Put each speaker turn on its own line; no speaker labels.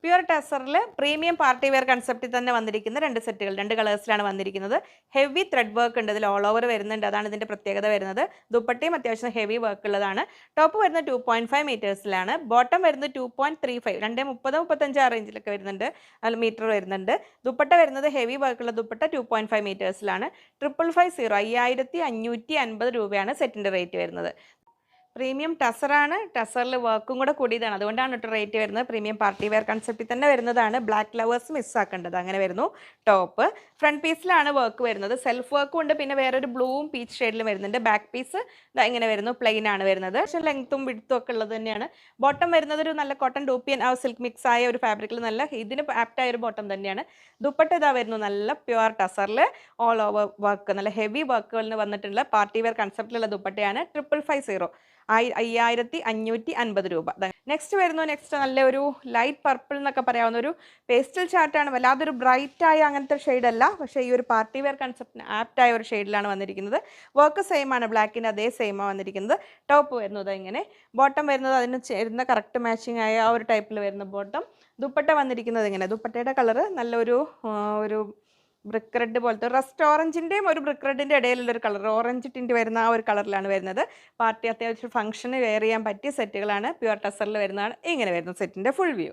Pure ടെസറിൽ premium party wear കൺസെപ്റ്റിൽ തന്നെ വന്നിരിക്കുന്ന 2 സെറ്റുകൾ 2 കളേഴ്സിലാണ് വന്നിരിക്കുന്നത്. ഹെവി ത്രെഡ് വർക്ക് ഉണ്ട്, ഇതിൽ ഓൾ ഓവർ വരുന്നുണ്ട്, അതാണ് ഇതിൻ്റെ പ്രത്യേകത വരുന്നത്. ദുപ്പട്ടയും അത്യാവശ്യം ഹെവി വർക്ക് ഉള്ളതാണ്. ടോപ്പ് വരുന്നത് 2.5 മീറ്റേഴ്സിലാണ്, ബോട്ടം വരുന്നത് 2.35 2.30-35 ആ റേഞ്ചിലൊക്കെ വരുന്നുണ്ട്, മീറ്റർ വരുന്നുണ്ട്. ദുപ്പട്ട വരുന്നത് ഹെവി വർക്കുള്ള ദുപ്പട്ട 2.5 മീറ്റേഴ്സിലാണ്. 5550 5550 രൂപയാണ് സെറ്റിൻ്റെ റേറ്റ് വരുന്നത്. പ്രീമിയം ടസറാണ്, ടസറിൽ വർക്കും കൂടെ കൂടിയതാണ്, അതുകൊണ്ടാണ് കേട്ടോ റേറ്റ് വരുന്നത്. പ്രീമിയം പാർട്ടി വെയർ കൺസെപ്റ്റിൽ തന്നെ വരുന്നതാണ്. ബ്ലാക്ക് ലവേഴ്സ് മിസ്സാക്കേണ്ടത്, അങ്ങനെ വരുന്നു. ടോപ്പ് ഫ്രണ്ട് പീസിലാണ് വർക്ക് വരുന്നത്, സെൽഫ് വർക്കും ഉണ്ട്, പിന്നെ വേറൊരു ബ്ലൂവും പീച്ച് ഷെയ്ഡിലും വരുന്നുണ്ട്. ബാക്ക് പീസ് ഇങ്ങനെ വരുന്നു, പ്ലെയിൻ ആണ് വരുന്നത്, പക്ഷേ ലെങ്ത്തും വിഡ്ത്തും ഒക്കെ ഉള്ളത് തന്നെയാണ്. ബോട്ടം വരുന്നത് ഒരു നല്ല കോട്ടൺ ഡൂപ്പിയൻ സിൽക്ക് മിക്സ് ആയ ഒരു ഫാബ്രിക്കിൽ നല്ല ഇതിന് ആപ്റ്റായ ഒരു ബോട്ടം തന്നെയാണ്. ദുപ്പട്ട ഇതാ വരുന്നു, നല്ല പ്യുവർ ടസറിൽ ഓൾ ഓവർ വർക്ക്, നല്ല ഹെവി വർക്കുകളിൽ വന്നിട്ടുള്ള പാർട്ടി വെയർ കൺസെപ്റ്റിലുള്ള ദുപ്പട്ടയാണ്. 5550 5550 രൂപ. നെക്സ്റ്റ് വരുന്നു, നെക്സ്റ്റ് നല്ലൊരു ലൈറ്റ് പർപ്പിൾ എന്നൊക്കെ പറയാവുന്ന ഒരു പേസ്റ്റൽ ചാർട്ടാണ്. വല്ലാതൊരു ബ്രൈറ്റ് ആയ അങ്ങനത്തെ ഷെയ്ഡല്ല, പക്ഷേ ഈ ഒരു പാർട്ടി വെയർ കൺസെപ്റ്റിന് ആപ്റ്റായ ഒരു ഷെയ്ഡിലാണ് വന്നിരിക്കുന്നത്. വർക്ക് സെയിം ആണ്, ബ്ലാക്കിൻ്റെ അതേ സെയിമാണ് വന്നിരിക്കുന്നത്. ടോപ്പ് വരുന്നത് ഇങ്ങനെ, ബോട്ടം വരുന്നത് അതിന് ചേരുന്ന കറക്റ്റ് മാച്ചിങ് ആയ ആ ഒരു ടൈപ്പിൽ വരുന്ന ബോട്ടം. ദുപ്പട്ട വന്നിരിക്കുന്നത് ഇങ്ങനെ, ദുപ്പട്ടയുടെ കളറ് നല്ലൊരു ഒരു ബ്രിക്ക് റെഡ് പോലത്തെ, റസ്റ്റ് ഓറഞ്ചിൻ്റെയും ഒരു ബ്രിക്ക് റെഡിൻ്റെ ഇടയിലുള്ളൊരു കളർ, ഓറഞ്ച് ടിൻറ്റ് വരുന്ന ആ ഒരു കളറിലാണ് വരുന്നത്. പാർട്ടി അത്യാവശ്യം ഫംഗ്ഷന് വെയർ ചെയ്യാൻ പറ്റിയ സെറ്റുകളാണ്. പ്യുവർ ടസറിൽ വരുന്നതാണ്. ഇങ്ങനെ വരുന്ന സെറ്റിൻ്റെ ഫുൾ വ്യൂ.